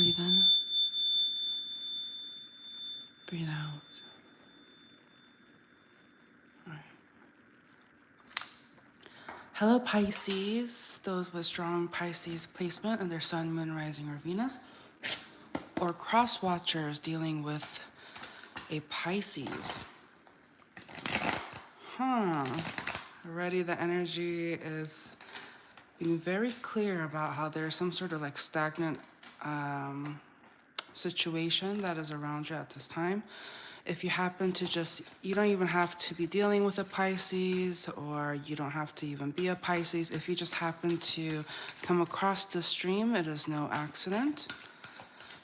Breathe in. Breathe out. All right. Hello, Pisces. Those with strong Pisces placement in their sun, moon, rising, or Venus, or cross watchers dealing with a Pisces. Already the energy is being very clear about how there's some sort of like stagnant situation that is around you at this time. If you happen to you don't even have to be dealing with a Pisces, or you don't have to even be a Pisces. If you just happen to come across this stream, it is no accident.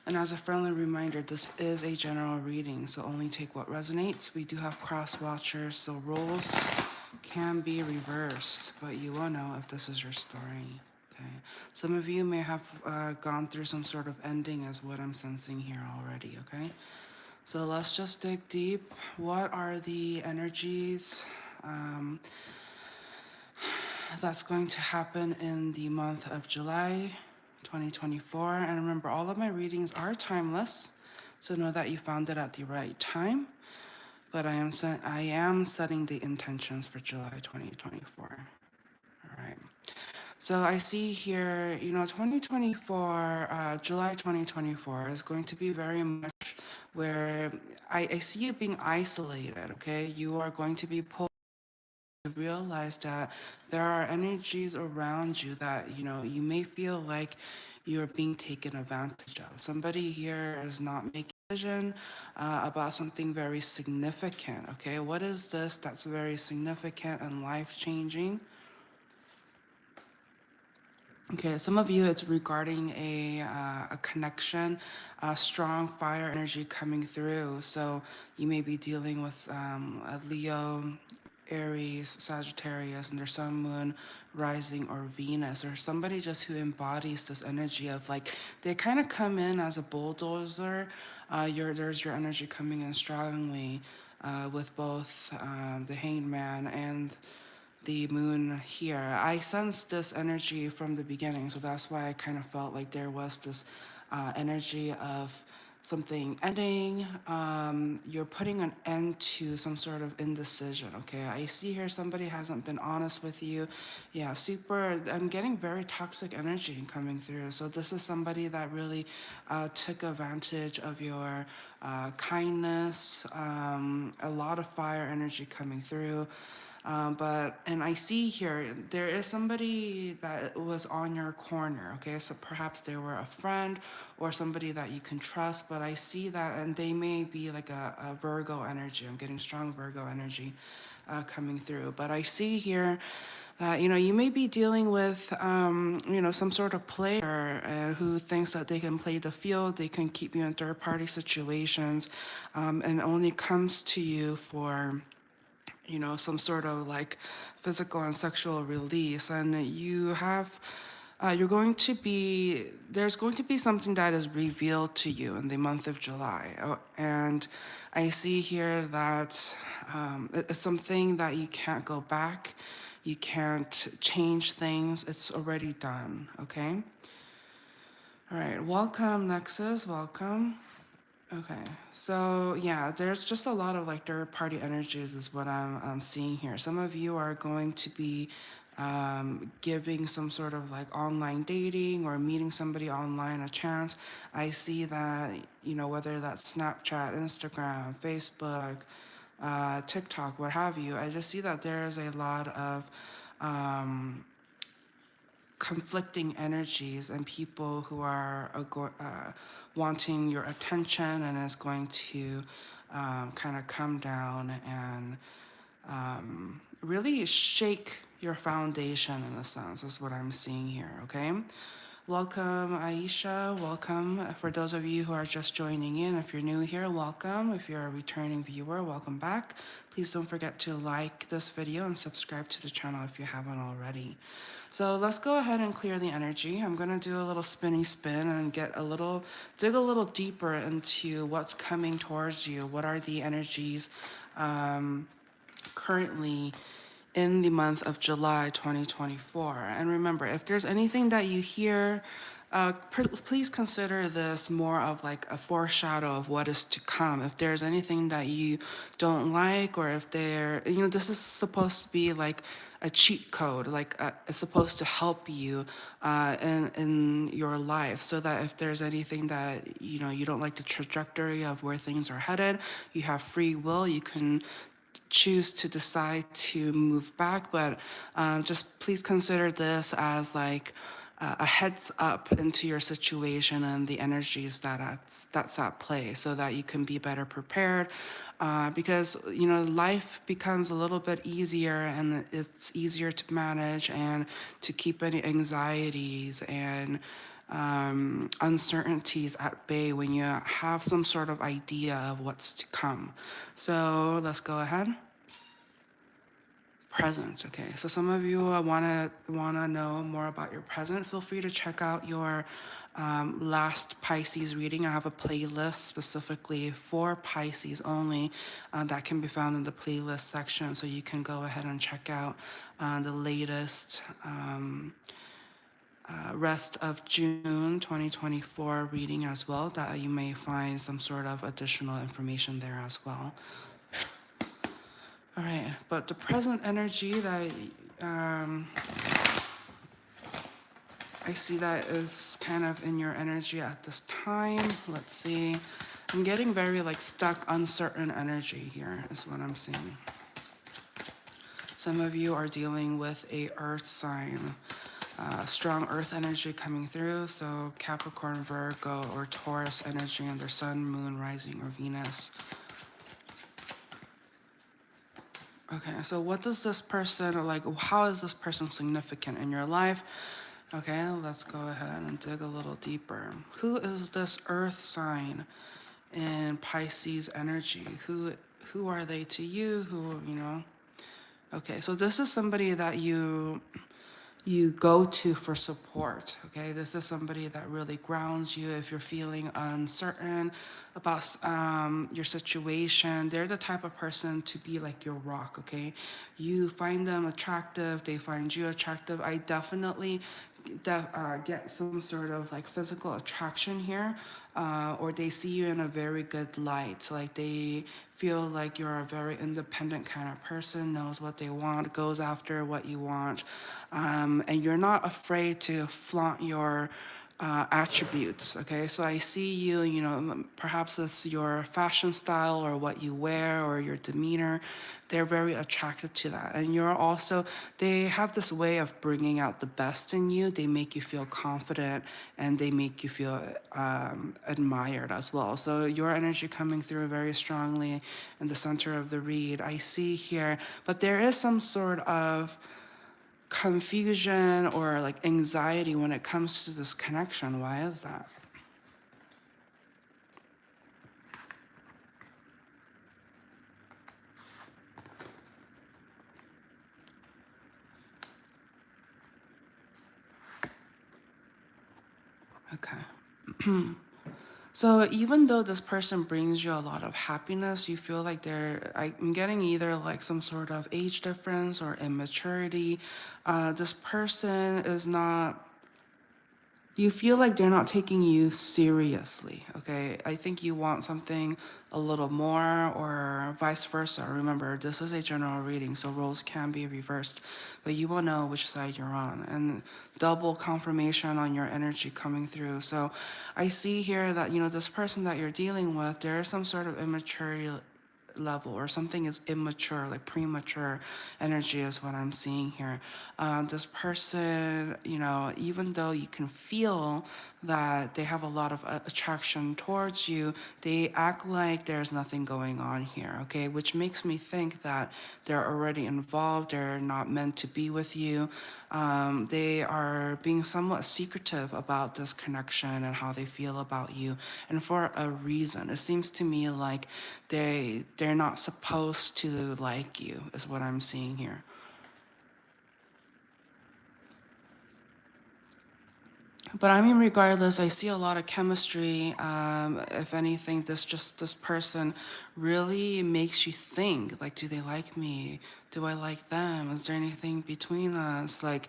And as a friendly reminder, this is a general reading, so only take what resonates. We do have cross watchers, so roles can be reversed, but you will know if this is your story. Okay. Some of you may have gone through some sort of ending, is what I'm sensing here already. Okay. So let's just dig deep. What are the energies that's going to happen in the month of July 2024? And remember, all of my readings are timeless, so know that you found it at the right time. But I am setting the intentions for July 2024. All right. So I see here, 2024, July 2024 is going to be very much where I see you being isolated, okay? You are going to be pulled to realize that there are energies around you that, you may feel like you're being taken advantage of. Somebody here is not making a decision about something very significant, okay? What is this that's very significant and life-changing? Okay, some of you, it's regarding a connection, a strong fire energy coming through. So you may be dealing with a Leo, Aries, Sagittarius, and their sun, moon, rising, or Venus, or somebody just who embodies this energy of like, they kind of come in as a bulldozer. There's your energy coming in strongly with both the Hanged Man and the moon here. I sensed this energy from the beginning, so that's why I kind of felt like there was this energy of something ending. You're putting an end to some sort of indecision, okay? I see here somebody hasn't been honest with you. Yeah, I'm getting very toxic energy coming through. So this is somebody that really took advantage of your kindness, a lot of fire energy coming through. And I see here, there is somebody that was on your corner, okay? So perhaps they were a friend or somebody that you can trust, but I see that, and they may be like a Virgo energy. I'm getting strong Virgo energy coming through. But I see here that, you may be dealing with, some sort of player who thinks that they can play the field, they can keep you in third-party situations, and only comes to you for some sort of like physical and sexual release. And there's going to be something that is revealed to you in the month of July. And I see here that it's something that you can't go back. You can't change things. It's already done, okay? All right, welcome, Nexus, welcome. Okay, so yeah, there's just a lot of like third-party energies is what I'm seeing here. Some of you are going to be giving some sort of like online dating or meeting somebody online a chance. I see that, whether that's Snapchat, Instagram, Facebook, TikTok, what have you, I just see that there's a lot of conflicting energies and people who are wanting your attention, and is going to kind of come down and really shake your foundation in a sense, is what I'm seeing here, okay? Welcome, Aisha. Welcome. For those of you who are just joining in, if you're new here, welcome. If you're a returning viewer, welcome back. Please don't forget to like this video and subscribe to the channel if you haven't already. So let's go ahead and clear the energy. I'm gonna do a little spinny spin and dig a little deeper into what's coming towards you. What are the energies currently in the month of July 2024? And remember, if there's anything that you hear Please consider this more of like a foreshadow of what is to come. If there's anything that you don't like, or if there, this is supposed to be like a cheat code, like it's supposed to help you in your life, so that if there's anything that you don't like the trajectory of where things are headed, you have free will. You can choose to decide to move back, but just please consider this as like a heads up into your situation and the energies that's at play, so that you can be better prepared. Because life becomes a little bit easier, and it's easier to manage and to keep any anxieties and uncertainties at bay when you have some sort of idea of what's to come. So let's go ahead. Present. Okay, so some of you wanna know more about your present. Feel free to check out your last Pisces reading. I have a playlist specifically for Pisces only that can be found in the playlist section, so you can go ahead and check out the latest rest of June 2024 reading as well, that you may find some sort of additional information there as well. All right, but the present energy that I see that is kind of in your energy at this time. Let's see. I'm getting very like stuck, uncertain energy here is what I'm seeing. Some of you are dealing with a earth sign. Strong earth energy coming through, so Capricorn, Virgo, or Taurus energy in their sun, moon, rising, or Venus. Okay, so what does this person, like, how is this person significant in your life? Okay, let's go ahead and dig a little deeper. Who is this earth sign in Pisces energy? Who are they to you? Okay, so this is somebody that you go to for support. Okay, this is somebody that really grounds you if you're feeling uncertain about your situation. They're the type of person to be like your rock. Okay, you find them attractive, they find you attractive. I definitely get some sort of like physical attraction here, or they see you in a very good light. Like they feel like you're a very independent kind of person, knows what they want, goes after what you want, and you're not afraid to flaunt your attributes. Okay, so I see you, perhaps it's your fashion style or what you wear or your demeanor. They're very attracted to that. And you're also, they have this way of bringing out the best in you. They make you feel confident, and they make you feel admired as well. So your energy coming through very strongly in the center of the read. I see here, but there is some sort of confusion or like anxiety when it comes to this connection. Why is that? Okay. So even though this person brings you a lot of happiness, you feel like I'm getting either like some sort of age difference or immaturity. This person is not, you feel like they're not taking you seriously. Okay, I think you want something a little more, or vice versa. Remember, this is a general reading, so roles can be reversed, but you will know which side you're on. And double confirmation on your energy coming through. So I see here that this person that you're dealing with, there is some sort of immaturity level, or something is immature, like premature energy is what I'm seeing here. This person, even though you can feel that they have a lot of attraction towards you, they act like there's nothing going on here. Okay, which makes me think that they're already involved, they're not meant to be with you. They are being somewhat secretive about this connection and how they feel about you, and for a reason. It seems to me like they're not supposed to like you, is what I'm seeing here. But I mean, regardless, I see a lot of chemistry. If anything, this person really makes you think, like, do they like me? Do I like them? Is there anything between us? Like,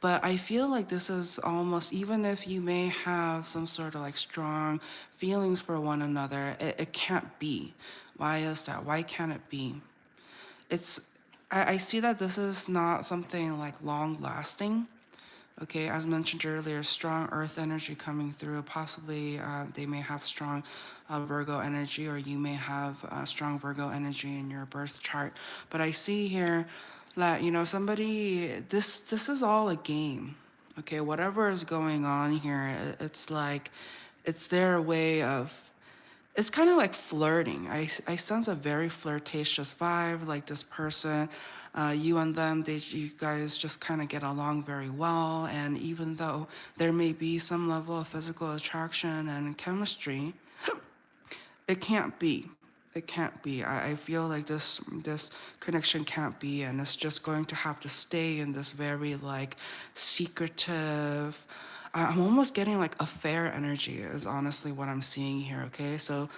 But I feel like this is almost, even if you may have some sort of like strong feelings for one another, it can't be. Why is that? Why can't it be? It's, I see that this is not something like long lasting. Okay, as mentioned earlier, strong earth energy coming through. Possibly they may have strong Virgo energy, or you may have strong Virgo energy in your birth chart. But I see here that, somebody, this is all a game. Okay, whatever is going on here, it's like, it's their way of, it's kind of like flirting. I sense a very flirtatious vibe, like this person, you and them, you guys just kind of get along very well. And even though there may be some level of physical attraction and chemistry, it can't be. It can't be. I feel like this connection can't be, and it's just going to have to stay in this very like secretive. I'm almost getting like affair energy is honestly what I'm seeing here. Okay, so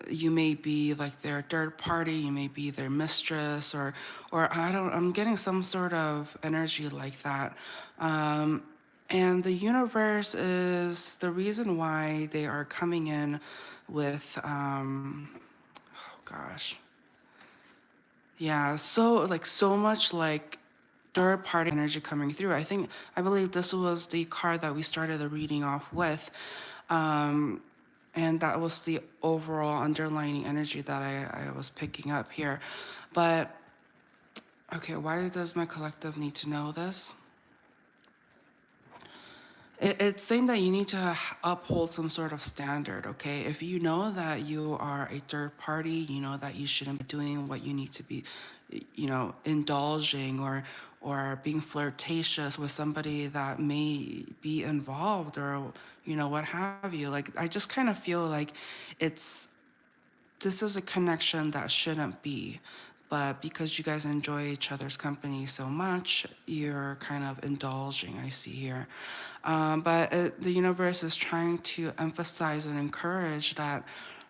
you may be like their third party, you may be their mistress, or I'm getting some sort of energy like that. And the universe is the reason why they are coming in with oh gosh. Yeah, so much like third party energy coming through. I believe this was the card that we started the reading off with. And that was the overall underlining energy that I was picking up here. But okay, why does my collective need to know this? It's saying that you need to uphold some sort of standard, okay? If you know that you are a third party, you know that you shouldn't be doing what you need to be, indulging or being flirtatious with somebody that may be involved, or what have you. Like, I just kind of feel like it's this is a connection that shouldn't be. But because you guys enjoy each other's company so much, you're kind of indulging, I see here. But the universe is trying to emphasize and encourage that,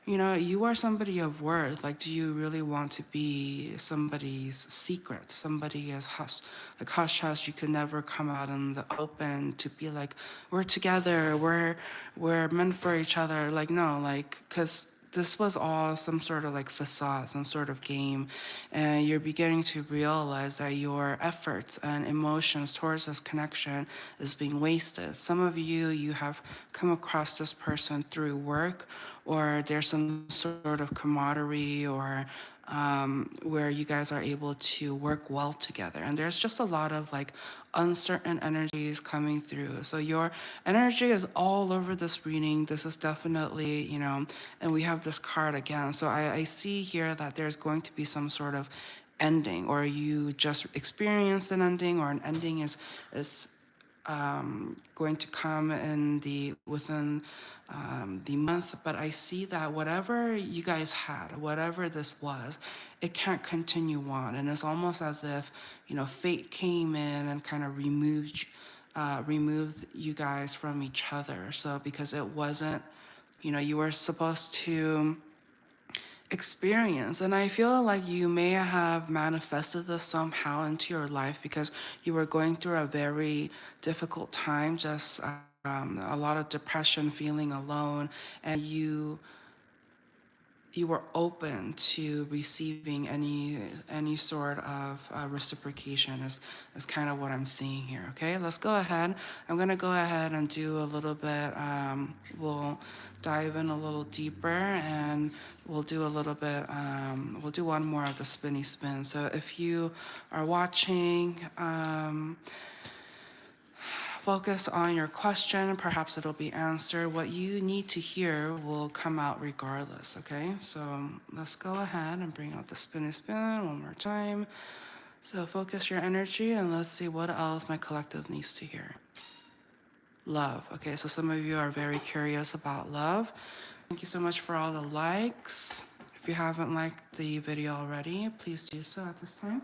you are somebody of worth. Like, do you really want to be somebody's secret? Somebody is hush hush. You can never come out in the open to be like, we're together, we're meant for each other. Like, no, like, because this was all some sort of like facade, some sort of game, and you're beginning to realize that your efforts and emotions towards this connection is being wasted. Some of you have come across this person through work, or there's some sort of camaraderie, or where you guys are able to work well together. And there's just a lot of like uncertain energies coming through. So your energy is all over this reading. This is definitely, and we have this card again. So I see here that there's going to be some sort of ending, or you just experienced an ending, or an ending is going to come in within the month. But I see that whatever you guys had, whatever this was, it can't continue on, and it's almost as if fate came in and kind of removed you guys from each other. So because it wasn't, you were supposed to experience. And I feel like you may have manifested this somehow into your life because you were going through a very difficult time, just a lot of depression, feeling alone, and you were open to receiving any sort of reciprocation is kind of what I'm seeing here. Okay, let's go ahead. I'm gonna go ahead and do a little bit. We'll dive in a little deeper, and we'll do a little bit. We'll do one more of the spinny spin. So if you are watching. Focus on your question, perhaps it'll be answered. What you need to hear will come out regardless, okay? So let's go ahead and bring out the spinny spin one more time. So focus your energy, and let's see what else my collective needs to hear. Love. Okay, so some of you are very curious about love. Thank you so much for all the likes. If you haven't liked the video already, please do so at this time.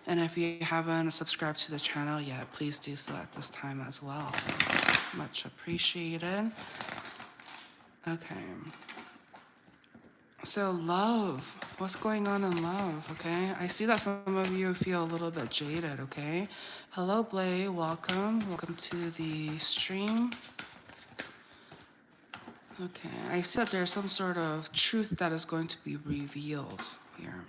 And if you haven't subscribed to the channel yet, please do so at this time as well. Much appreciated. Okay. So love, what's going on in love, okay? I see that some of you feel a little bit jaded, okay? Hello, Blay, welcome. Welcome to the stream. Okay, I see that there's some sort of truth that is going to be revealed here.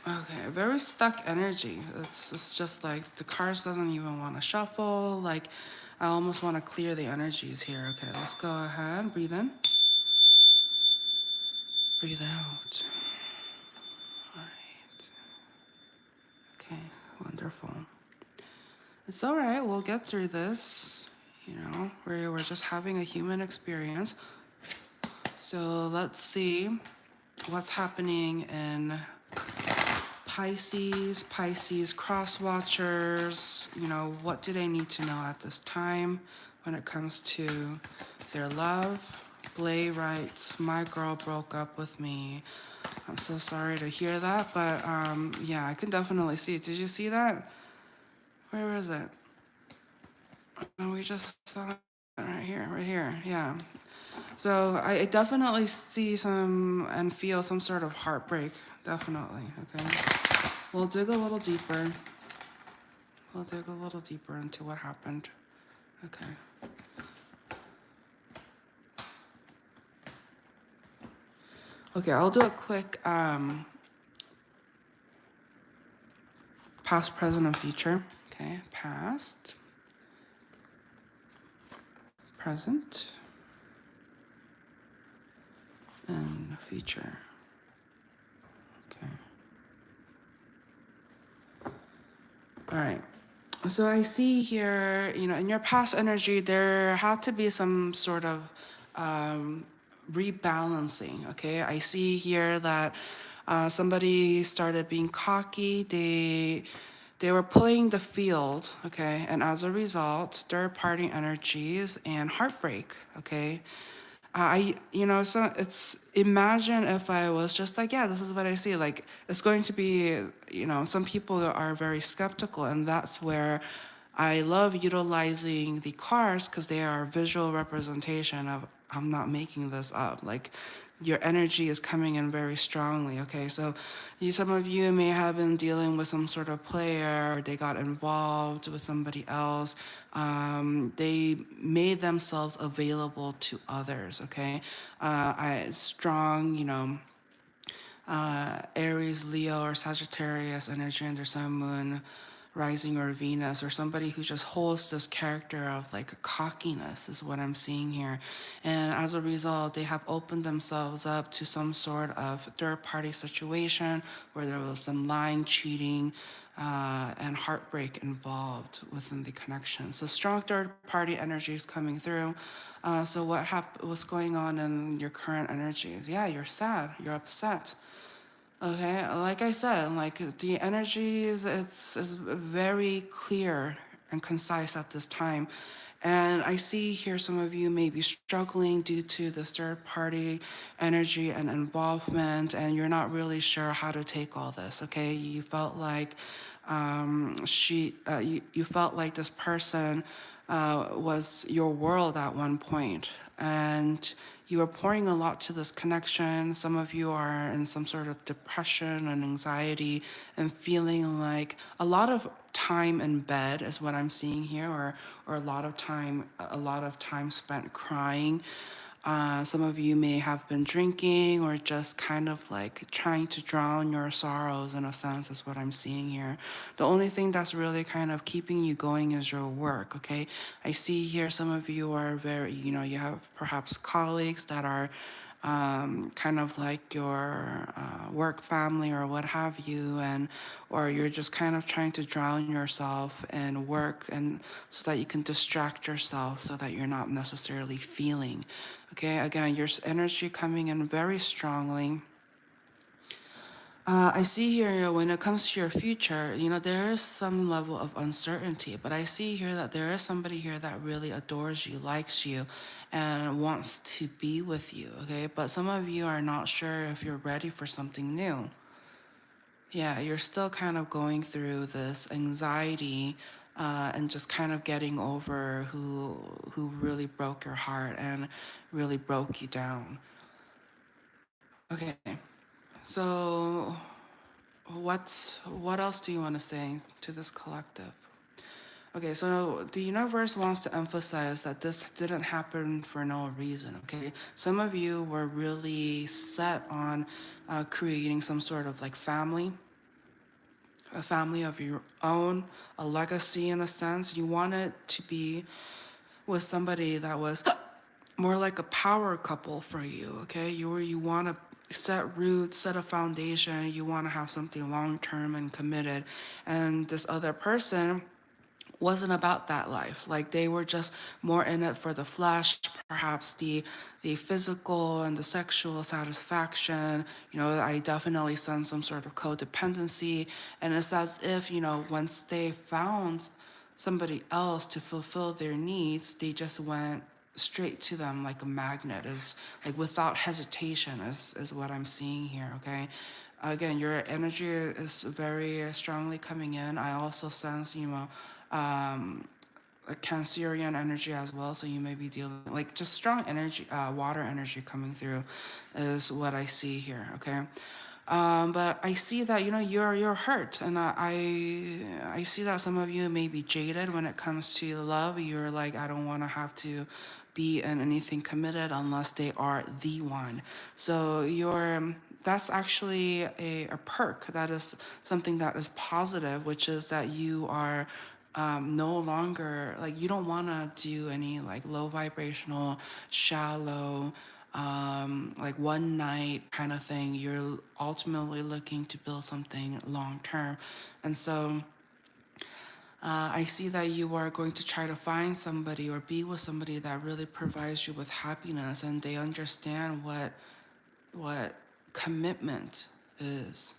Okay, very stuck energy. It's just like the cards doesn't even want to shuffle. Like, I almost want to clear the energies here. Okay, let's go ahead. Breathe in. Breathe out. All right. Okay, wonderful. It's all right. We'll get through this. You know, we're just having a human experience. So let's see what's happening in Pisces cross watchers. You know, what do they need to know at this time when it comes to their love? Blay writes, my girl broke up with me. I'm so sorry to hear that, but yeah, I can definitely see it. Did you see that? Where is it? Oh, we just saw it right here, yeah. So I definitely see some and feel some sort of heartbreak, definitely, okay? We'll dig a little deeper. We'll dig a little deeper into what happened. Okay. Okay, I'll do a quick past, present, and future. Okay, past, present, and future. Okay. All right. So I see here, you know, in your past energy, there had to be some sort of rebalancing. Okay, I see here that somebody started being cocky. They were playing the field. Okay, and as a result, third-party energies and heartbreak. Okay. You know, so it's imagine if I was just like, yeah, this is what I see. Like, it's going to be, you know, some people are very skeptical, and that's where I love utilizing the cards because they are a visual representation of I'm not making this up. Like, your energy is coming in very strongly. Okay, so some of you may have been dealing with some sort of player, or they got involved with somebody else. They made themselves available to others. Okay, strong, you know, Aries, Leo, or Sagittarius energy in their sun, moon, rising, or Venus, or somebody who just holds this character of like cockiness is what I'm seeing here. And as a result, they have opened themselves up to some sort of third party situation where there was some lying, cheating, and heartbreak involved within the connection. So strong third party energy is coming through. So what's going on in your current energies? Yeah, you're sad, you're upset. Okay, like I said, like the energy is very clear and concise at this time. And I see here some of you may be struggling due to this third party energy and involvement, and you're not really sure how to take all this. Okay, you felt like you felt like this person was your world at one point, and you are pouring a lot to this connection. Some of you are in some sort of depression and anxiety and feeling like a lot of time in bed is what I'm seeing here, or a lot of time spent crying. Some of you may have been drinking or just kind of like trying to drown your sorrows in a sense, is what I'm seeing here. The only thing that's really kind of keeping you going is your work, okay? I see here some of you are very, you know, you have perhaps colleagues that are kind of like your work family or what have you, and or you're just kind of trying to drown yourself in work and so that you can distract yourself so that you're not necessarily feeling. Okay, again, your energy coming in very strongly. I see here, when it comes to your future, there is some level of uncertainty, but I see here that there is somebody here that really adores you, likes you, and wants to be with you, okay? But some of you are not sure if you're ready for something new. Yeah, you're still kind of going through this anxiety, and just kind of getting over who really broke your heart and really broke you down. Okay, so what else do you want to say to this collective? Okay, so the universe wants to emphasize that this didn't happen for no reason, okay? Some of you were really set on creating some sort of like family, a family of your own, a legacy in a sense. You wanted to be with somebody that was more like a power couple for you, okay? You want to set roots, set a foundation, you want to have something long term and committed. And this other person wasn't about that life. Like they were just more in it for the flesh, perhaps the physical and the sexual satisfaction. I definitely sense some sort of codependency, and it's as if once they found somebody else to fulfill their needs, they just went straight to them like a magnet, is like without hesitation, is what I'm seeing here. Okay, again, your energy is very strongly coming in. I also sense a Cancerian energy as well, so you may be dealing like just strong energy, water energy coming through, is what I see here. Okay, but I see that you're hurt, and I see that some of you may be jaded when it comes to love. You're like, I don't want to have to be in anything committed unless they are the one. So that's actually a perk. That is something that is positive, which is that you are no longer like, you don't want to do any like low vibrational, shallow, like one night kind of thing. You're ultimately looking to build something long term. And so I see that you are going to try to find somebody or be with somebody that really provides you with happiness, and they understand what commitment is,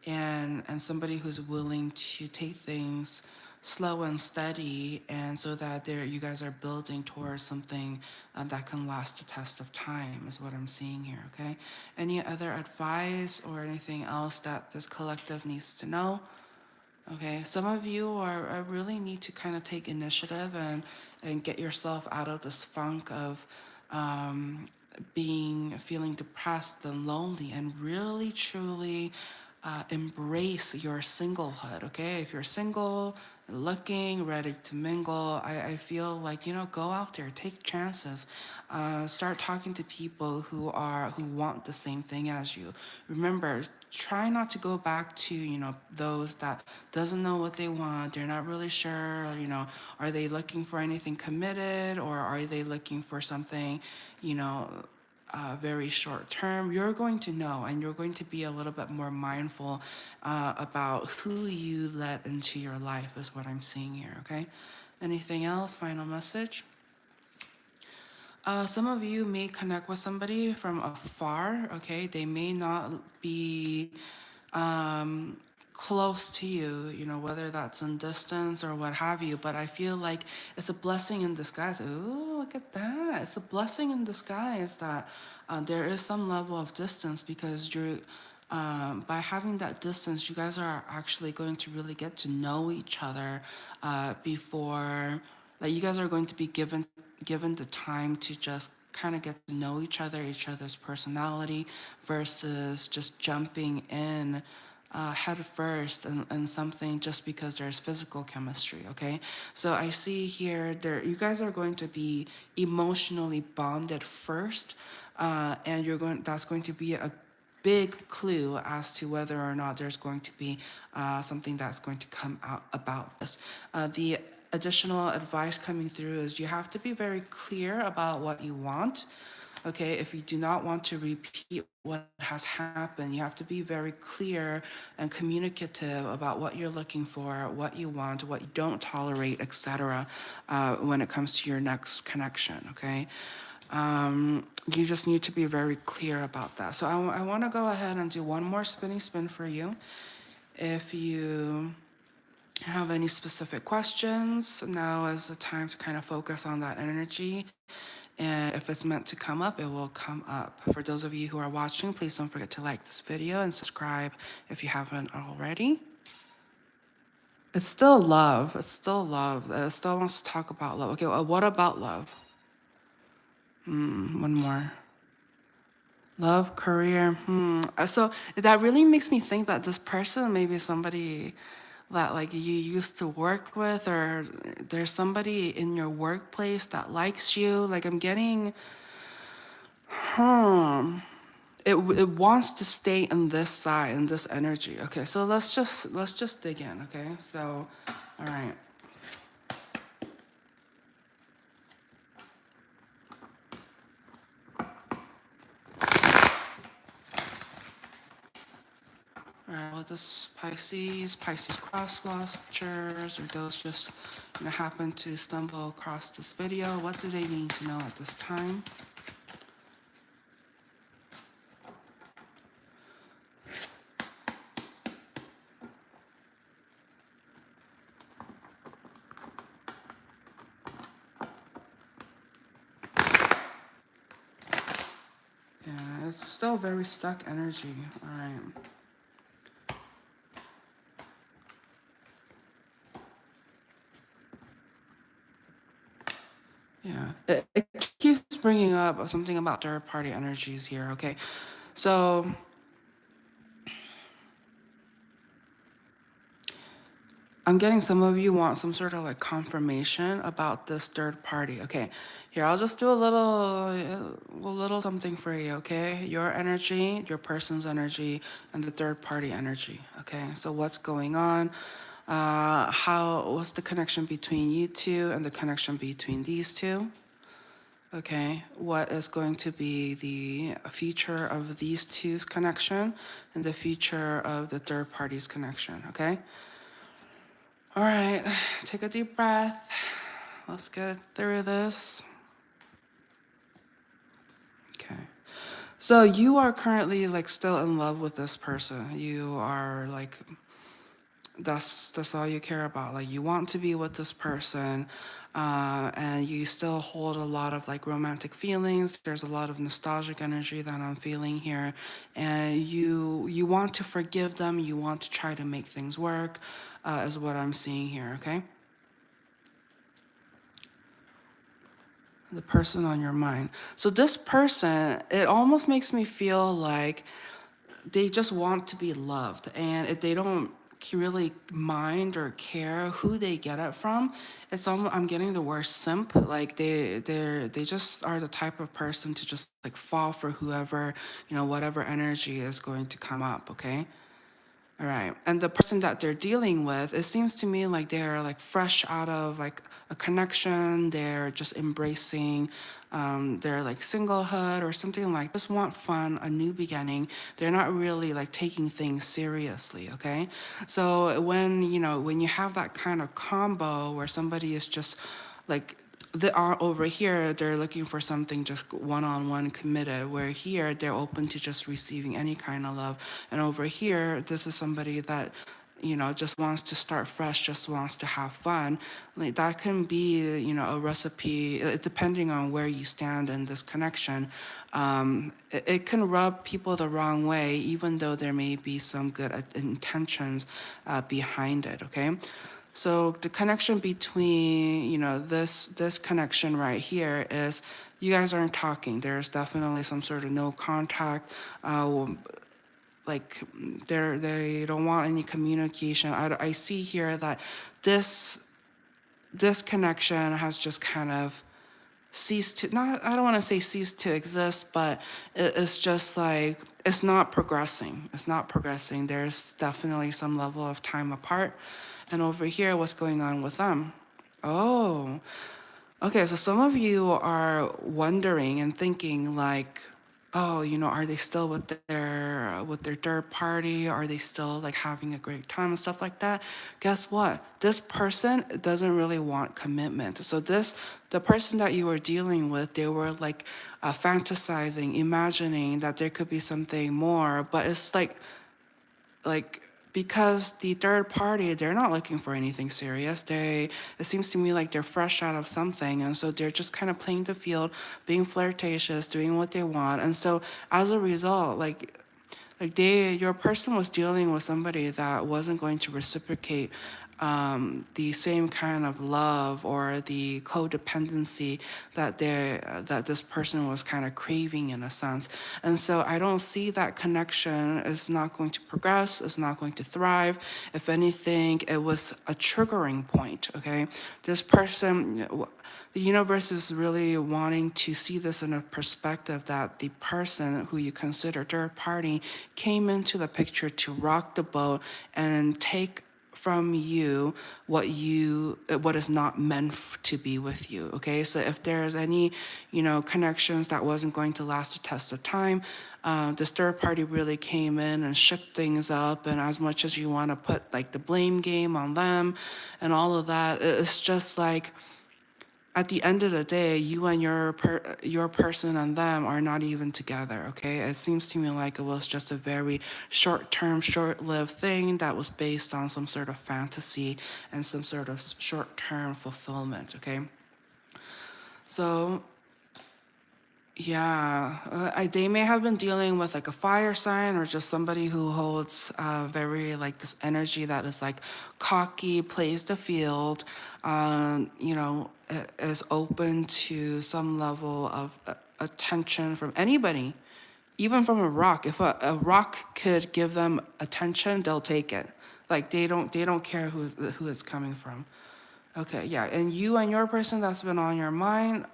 and somebody who's willing to take things slow and steady, and so that you guys are building towards something that can last the test of time, is what I'm seeing here. Okay, any other advice or anything else that this collective needs to know? Okay, some of you are really need to kind of take initiative and get yourself out of this funk of feeling depressed and lonely, and really truly embrace your singlehood. Okay, if you're single, looking ready to mingle, I feel like go out there, take chances, start talking to people who want the same thing as you. Remember, try not to go back to those that doesn't know what they want. They're not really sure. Are they looking for anything committed, or are they looking for something you know very short term? You're going to know, and you're going to be a little bit more mindful about who you let into your life, is what I'm seeing here. Okay, anything else? Final message. Some of you may connect with somebody from afar. Okay, they may not be um, close to you, whether that's in distance or what have you. But I feel like it's a blessing in disguise. Ooh, look at that! It's a blessing in disguise that there is some level of distance, because by having that distance, you guys are actually going to really get to know each other before, like, you guys are going to be given the time to just kind of get to know each other's personality, versus just jumping in head first and something just because there's physical chemistry. Okay, so I see here you guys are going to be emotionally bonded first, and that's going to be a big clue as to whether or not there's going to be something that's going to come out about this. The additional advice coming through is you have to be very clear about what you want. Okay, if you do not want to repeat what has happened, you have to be very clear and communicative about what you're looking for, what you want, what you don't tolerate, etc., when it comes to your next connection. Okay, You just need to be very clear about that. So I want to go ahead and do one more spinny spin for you. If you have any specific questions, now is the time to kind of focus on that energy. And if it's meant to come up, it will come up. For those of you who are watching, please don't forget to like this video and subscribe if you haven't already. It's still love. It's still love. It still wants to talk about love. Okay, well, what about love? One more. Love, career. So that really makes me think that this person may be somebody that like you used to work with, or there's somebody in your workplace that likes you. Like I'm getting, it wants to stay in this side, in this energy. Okay, so let's just dig in. Okay, so, all right. All right, well, this Pisces cross watchers, or those just happen to stumble across this video, what do they need to know at this time? Yeah, it's still very stuck energy. All right. Yeah, it keeps bringing up something about third party energies here. Okay, so I'm getting some of you want some sort of like confirmation about this third party. Okay, here I'll just do a little something for you. Okay, your energy, your person's energy, and the third party energy. Okay, so what's going on? What's the connection between you two and the connection between these two? Okay, what is going to be the future of these two's connection and the future of the third party's connection? Okay. All right, take a deep breath. Let's get through this. Okay. So you are currently like still in love with this person. You are like, that's all you care about. Like you want to be with this person, and you still hold a lot of like romantic feelings. There's a lot of nostalgic energy that I'm feeling here, and you want to forgive them. You want to try to make things work, is what I'm seeing here. Okay. The person on your mind. So this person, it almost makes me feel like they just want to be loved, and if they don't really mind or care who they get it from, it's almost, I'm getting the word simp. Like they just are the type of person to just like fall for whoever, whatever energy is going to come up. Okay. All right. And the person that they're dealing with, it seems to me like they're like fresh out of like a connection. They're just embracing their like singlehood or something, like just want fun, a new beginning. They're not really like taking things seriously. Okay. So when you have that kind of combo where somebody is just like, they are over here, they're looking for something just one-on-one committed, where here they're open to just receiving any kind of love. And over here, this is somebody that just wants to start fresh, just wants to have fun. Like that can be a recipe, depending on where you stand in this connection. It can rub people the wrong way, even though there may be some good intentions behind it. Okay. So the connection between, this connection right here is you guys aren't talking. There's definitely some sort of no contact. Like they don't want any communication. I see here that this connection has just kind of ceased to, not, I don't want to say ceased to exist, but it's just like it's not progressing. It's not progressing. There's definitely some level of time apart. And over here, what's going on with them? Oh, okay. So some of you are wondering and thinking like, oh, are they still with their third party? Are they still like having a great time and stuff like that? Guess what? This person doesn't really want commitment. So the person that you were dealing with, they were like fantasizing, imagining that there could be something more, but it's like because the third party, they're not looking for anything serious. It seems to me like they're fresh out of something, and so they're just kind of playing the field, being flirtatious, doing what they want. And so as a result, your person was dealing with somebody that wasn't going to reciprocate the same kind of love or the codependency that this person was kind of craving in a sense. And so I don't see that connection is not going to progress, is not going to thrive. If anything, it was a triggering point. Okay, this person, the universe is really wanting to see this in a perspective that the person who you consider third party came into the picture to rock the boat and take from you what is not meant to be with you. Okay, so if there's any connections that wasn't going to last the test of time, this third party really came in and shook things up. And as much as you want to put like the blame game on them and all of that, it's just like at the end of the day, you and your person and them are not even together, okay? It seems to me like it was just a very short-term, short-lived thing that was based on some sort of fantasy and some sort of short-term fulfillment, okay? So yeah, they may have been dealing with like a fire sign or just somebody who holds very like this energy that is like cocky, plays the field, is open to some level of attention from anybody, even from a rock. If a rock could give them attention, they'll take it. Like they don't care who it's coming from. Okay, yeah, and you and your person that's been on your mind,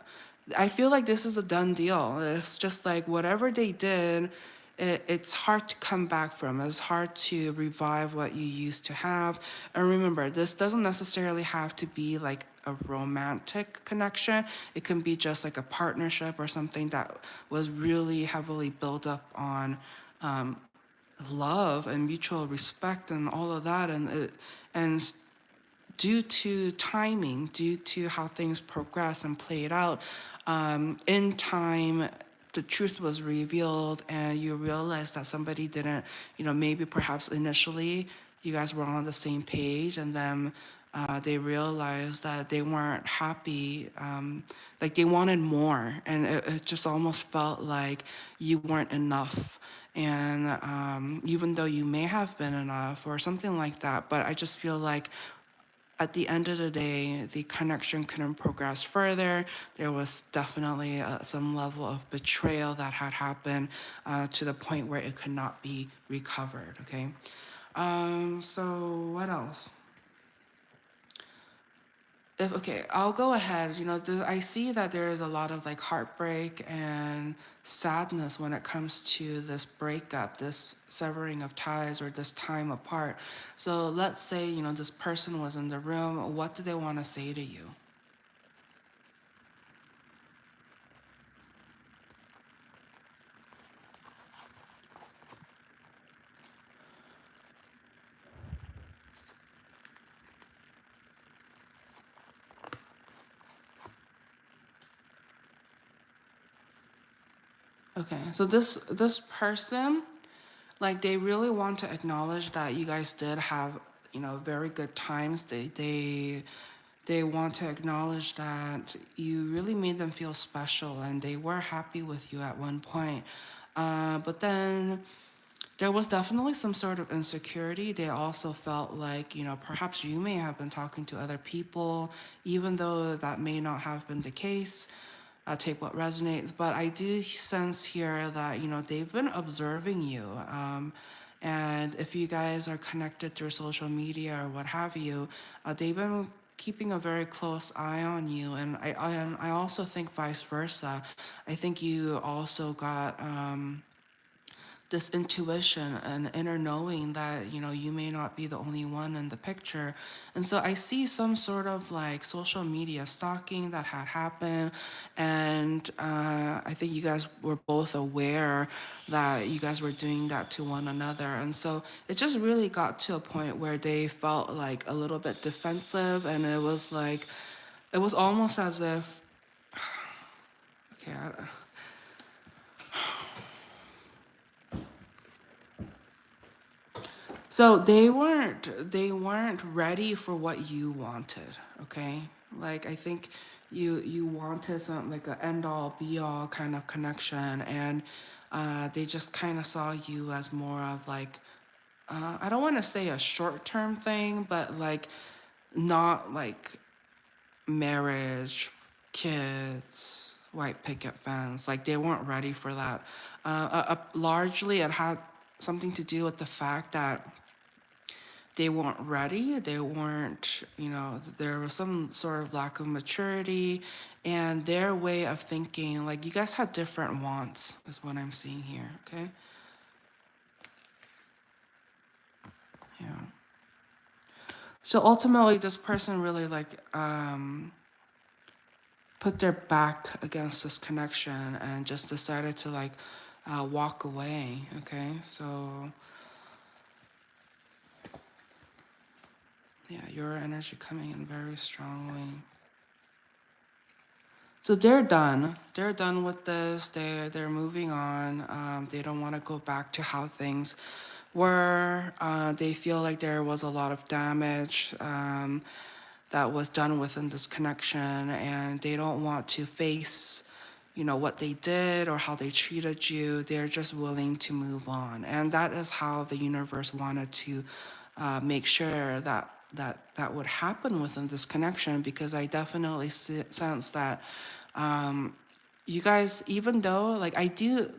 I feel like this is a done deal. It's just like whatever they did, it's hard to come back from. It's hard to revive what you used to have. And remember, this doesn't necessarily have to be like a romantic connection. It can be just like a partnership or something that was really heavily built up on love and mutual respect and all of that. And due to timing, due to how things progress and played out, in time, the truth was revealed, and you realize that somebody didn't, maybe perhaps initially you guys were on the same page, and then they realized that they weren't happy, like they wanted more, and it just almost felt like you weren't enough. And even though you may have been enough or something like that, but I just feel like at the end of the day, the connection couldn't progress further. There was definitely some level of betrayal that had happened to the point where it could not be recovered. Okay. So what else? I'll go ahead. I see that there is a lot of like heartbreak and sadness when it comes to this breakup, this severing of ties, or this time apart. So let's say, this person was in the room. What do they want to say to you? Okay, so this person, like they really want to acknowledge that you guys did have, very good times. They want to acknowledge that you really made them feel special and they were happy with you at one point. But then there was definitely some sort of insecurity. They also felt like, perhaps you may have been talking to other people, even though that may not have been the case. Take what resonates. But I do sense here that, they've been observing you. And if you guys are connected through social media or what have you, they've been keeping a very close eye on you. And I also think vice versa. I think you also got this intuition and inner knowing that you may not be the only one in the picture. And so I see some sort of like social media stalking that had happened, and I think you guys were both aware that you guys were doing that to one another. And so it just really got to a point where they felt like a little bit defensive, and it was almost as if, okay, so they weren't ready for what you wanted, okay? Like I think you wanted something like an end all be all kind of connection, and they just kind of saw you as more of like, I don't want to say a short term thing, but like not like marriage, kids, white picket fence. Like they weren't ready for that. Largely, it had something to do with the fact that they weren't ready. They weren't, there was some sort of lack of maturity, and their way of thinking, like you guys had different wants, is what I'm seeing here, okay? Yeah. So ultimately, this person really like put their back against this connection and just decided to like walk away, okay? So yeah, your energy coming in very strongly. So they're done. They're done with this. They're moving on. They don't want to go back to how things were. They feel like there was a lot of damage that was done within this connection, and they don't want to face, what they did or how they treated you. They're just willing to move on, and that is how the universe wanted to make sure that would happen within this connection, because I definitely sense that you guys, even though like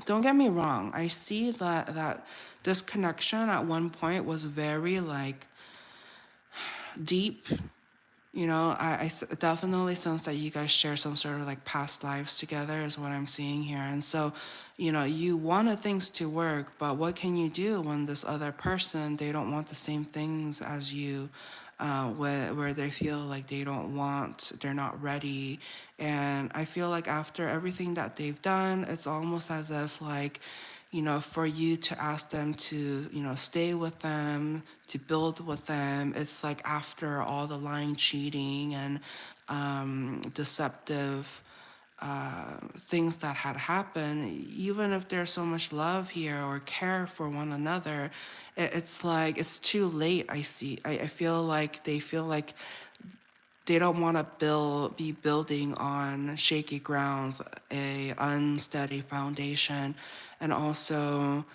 don't get me wrong, I see that this connection at one point was very like deep. Definitely sense that you guys share some sort of like past lives together, is what I'm seeing here. And so, you wanted things to work, but what can you do when this other person, they don't want the same things as you, where they feel like they're not ready. And I feel like after everything that they've done, it's almost as if like, for you to ask them to, stay with them, to build with them, it's like after all the lying, cheating, and deceptive things that had happened, even if there's so much love here or care for one another, it's like it's too late. I feel like they feel like they don't want to be building on shaky grounds, a unsteady foundation, and also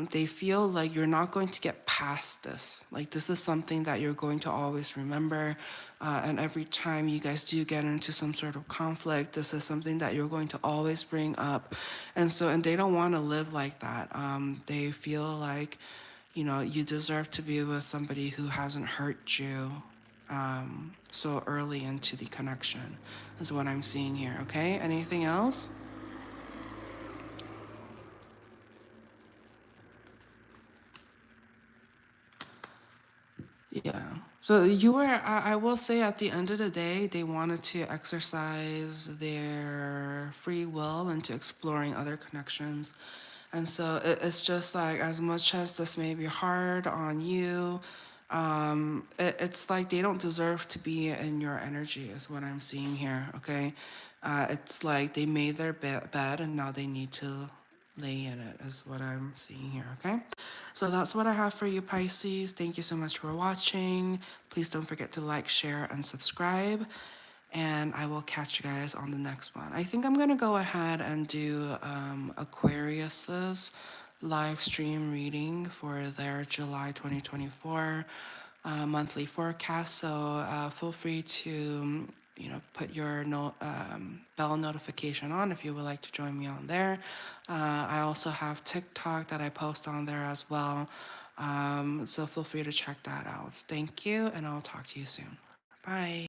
they feel like you're not going to get past this. Like this is something that you're going to always remember, and every time you guys do get into some sort of conflict, this is something that you're going to always bring up, and they don't want to live like that. They feel like, you deserve to be with somebody who hasn't hurt you so early into the connection, is what I'm seeing here. Okay, anything else? Yeah. So I will say at the end of the day, they wanted to exercise their free will into exploring other connections. And so it's just like, as much as this may be hard on you, it's like they don't deserve to be in your energy, is what I'm seeing here, okay? It's like they made their bed and now they need to lay in it, is what I'm seeing here, okay? So that's what I have for you, Pisces. Thank you so much for watching. Please don't forget to like, share, and subscribe. And I will catch you guys on the next one. I think I'm gonna go ahead and do Aquarius's live stream reading for their July 2024 monthly forecast. So feel free to put your bell notification on if you would like to join me on there. I also have TikTok that I post on there as well. So feel free to check that out. Thank you, and I'll talk to you soon. Bye.